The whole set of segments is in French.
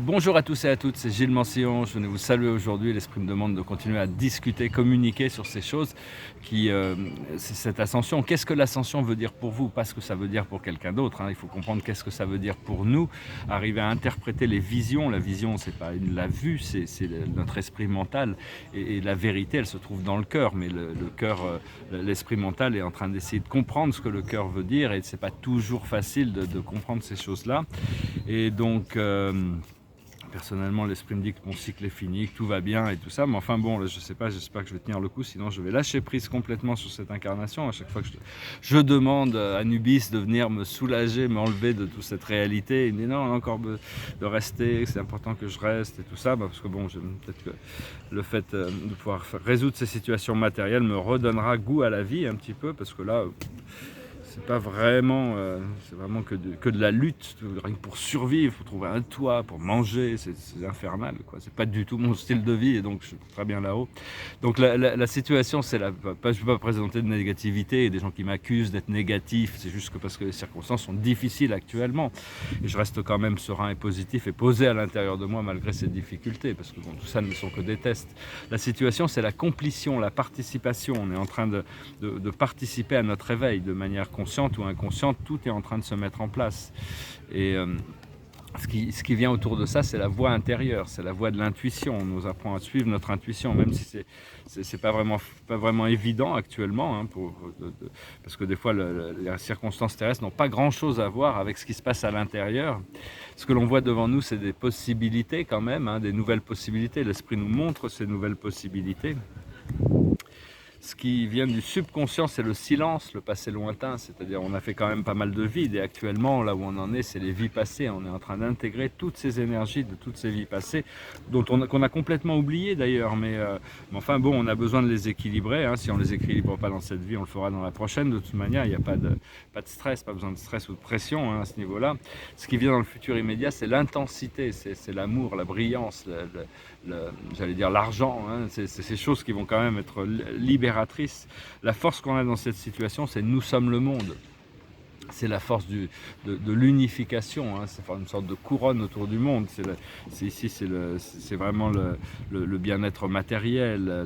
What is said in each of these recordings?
Bonjour à tous et à toutes, c'est Gilles Mancillon. Je venais vous saluer aujourd'hui. L'Esprit me demande de continuer à discuter, communiquer sur ces choses c'est cette ascension. Qu'est-ce que l'ascension veut dire pour vous? Pas ce que ça veut dire pour quelqu'un d'autre, hein. Il faut comprendre qu'est-ce que ça veut dire pour nous. Arriver à interpréter les visions. La vision, c'est pas la vue, c'est notre esprit mental. Et la vérité, elle se trouve dans le cœur. Mais le cœur, l'esprit mental est en train d'essayer de comprendre ce que le cœur veut dire. Et c'est pas toujours facile de comprendre ces choses-là. Et donc, personnellement, l'esprit me dit que mon cycle est fini, que tout va bien et tout ça. Mais enfin bon, là, je sais pas, j'espère que je vais tenir le coup. Sinon, je vais lâcher prise complètement sur cette incarnation. À chaque fois que je demande à Anubis de venir me soulager, m'enlever de toute cette réalité, il me dit non, on a encore de rester, c'est important que je reste et tout ça. Parce que bon, peut-être que le fait de pouvoir résoudre ces situations matérielles me redonnera goût à la vie un petit peu. Parce que là, c'est pas vraiment, c'est vraiment que de la lutte, rien que pour survivre, pour trouver un toit, pour manger, c'est infernal, quoi. C'est pas du tout mon style de vie et donc je suis très bien là-haut. Donc la situation, je ne veux pas présenter de négativité et des gens qui m'accusent d'être négatif, c'est juste que parce que les circonstances sont difficiles actuellement. Et je reste quand même serein et positif et posé à l'intérieur de moi malgré ces difficultés, parce que bon, tout ça ne sont que des tests. La situation, c'est la complétion, la participation. On est en train de participer à notre réveil de manière consciente ou inconsciente, tout est en train de se mettre en place. Et ce qui vient autour de ça, c'est la voix intérieure, c'est la voix de l'intuition. On nous apprend à suivre notre intuition, même si c'est pas vraiment évident actuellement, hein, parce que des fois les circonstances terrestres n'ont pas grand-chose à voir avec ce qui se passe à l'intérieur. Ce que l'on voit devant nous, c'est des possibilités quand même, hein, des nouvelles possibilités. L'esprit nous montre ces nouvelles possibilités. Ce qui vient du subconscient, c'est le silence, le passé lointain, c'est-à-dire on a fait quand même pas mal de vies, et actuellement, là où on en est, c'est les vies passées. On est en train d'intégrer toutes ces énergies de toutes ces vies passées, qu'on a complètement oubliées d'ailleurs, mais enfin bon, on a besoin de les équilibrer, hein. Si on ne les équilibre pas dans cette vie, on le fera dans la prochaine. De toute manière, il n'y a pas de stress, pas besoin de stress ou de pression, hein, à ce niveau-là. Ce qui vient dans le futur immédiat, c'est l'intensité, c'est l'amour, la brillance, j'allais dire l'argent, hein. C'est ces choses qui vont quand même être libératrices. La force qu'on a dans cette situation, c'est nous sommes le monde. C'est la force de l'unification, hein. C'est une sorte de couronne autour du monde. C'est vraiment le bien-être matériel,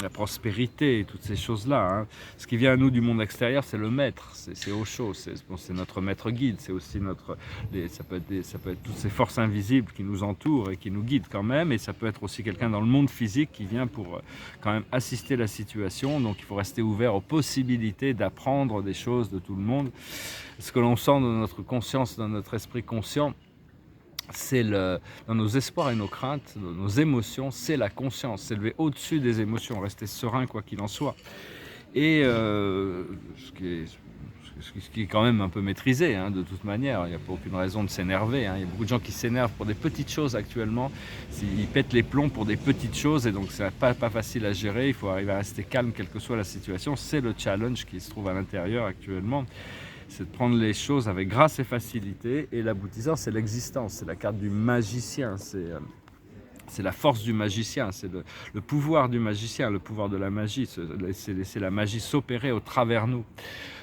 la prospérité, toutes ces choses-là, hein. Ce qui vient à nous du monde extérieur, c'est le maître, c'est Osho, c'est notre maître guide, c'est aussi ça peut être toutes ces forces invisibles qui nous entourent et qui nous guident quand même, et ça peut être aussi quelqu'un dans le monde physique qui vient pour quand même assister la situation. Donc il faut rester ouvert aux possibilités d'apprendre des choses de tout le monde. Ce que l'on sent dans notre conscience, dans notre esprit conscient, c'est dans nos espoirs et nos craintes, nos émotions, c'est la conscience, s'élever au-dessus des émotions, rester serein quoi qu'il en soit. Et ce qui est quand même un peu maîtrisé, hein, de toute manière, il n'y a pas aucune raison de s'énerver, hein. Il y a beaucoup de gens qui s'énervent pour des petites choses actuellement, ils pètent les plombs pour des petites choses, et donc c'est pas facile à gérer. Il faut arriver à rester calme quelle que soit la situation. C'est le challenge qui se trouve à l'intérieur actuellement, c'est de prendre les choses avec grâce et facilité, et l'aboutissant, c'est l'existence, c'est la carte du magicien, c'est la force du magicien, c'est le pouvoir du magicien, le pouvoir de la magie, c'est laisser la magie s'opérer au travers nous.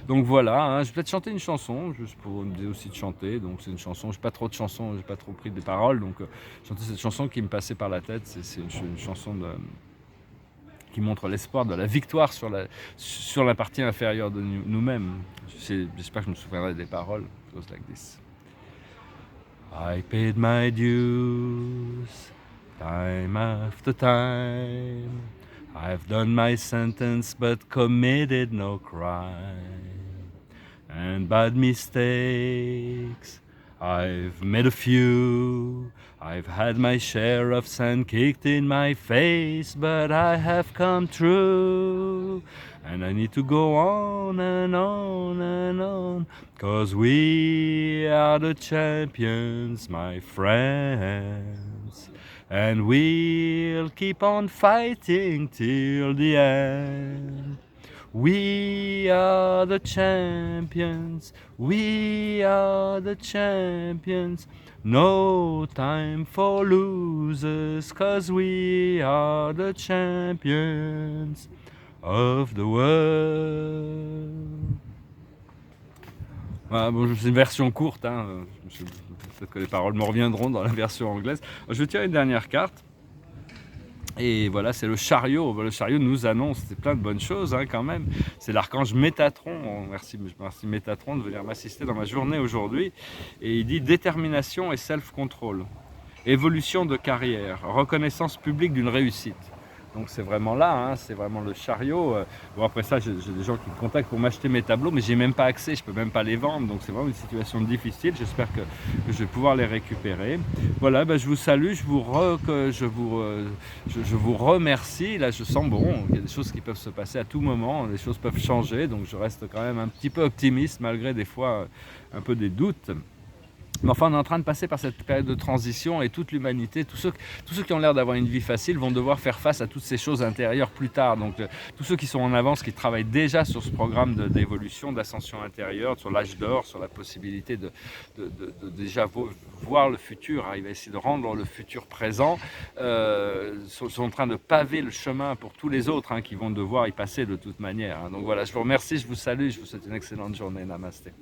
Donc voilà, hein, je vais peut-être chanter une chanson, juste pour me dire aussi de chanter. Donc c'est une chanson, j'ai pas trop de chansons, j'ai pas trop pris des paroles, donc chanter cette chanson qui me passait par la tête, c'est une chanson qui montre l'espoir de la victoire sur la partie inférieure de nous-mêmes. J'espère que je me souviendrai des paroles. It goes like this. I paid my dues, time after time. I've done my sentence but committed no crime. And bad mistakes, I've made a few. I've had my share of sand kicked in my face, but I have come through. And I need to go on and on and on, 'cause we are the champions, my friends. And we'll keep on fighting till the end. We are the champions, we are the champions. No time for losers, 'cause we are the champions of the world. Voilà, bon, c'est une version courte, hein. peut-être que les paroles me reviendront dans la version anglaise. Je vais tirer une dernière carte. Et voilà, c'est le chariot. Le chariot nous annonce plein de bonnes choses quand même. C'est l'archange Métatron. Merci Métatron de venir m'assister dans ma journée aujourd'hui. Et il dit détermination et self-control, évolution de carrière, reconnaissance publique d'une réussite. Donc c'est vraiment là, c'est vraiment le chariot. Bon, après ça, j'ai des gens qui me contactent pour m'acheter mes tableaux, mais j'ai même pas accès, je peux même pas les vendre. Donc c'est vraiment une situation difficile. J'espère que je vais pouvoir les récupérer. Voilà, je vous salue, je vous remercie. Là, je sens il y a des choses qui peuvent se passer à tout moment, les choses peuvent changer. Donc je reste quand même un petit peu optimiste malgré des fois un peu des doutes. Mais enfin, on est en train de passer par cette période de transition et toute l'humanité, tous ceux qui ont l'air d'avoir une vie facile vont devoir faire face à toutes ces choses intérieures plus tard. Donc tous ceux qui sont en avance, qui travaillent déjà sur ce programme d'évolution, d'ascension intérieure, sur l'âge d'or, sur la possibilité de déjà voir le futur, il va essayer de rendre le futur présent, sont en train de paver le chemin pour tous les autres qui vont devoir y passer de toute manière. Donc voilà, je vous remercie, je vous salue, je vous souhaite une excellente journée. Namasté.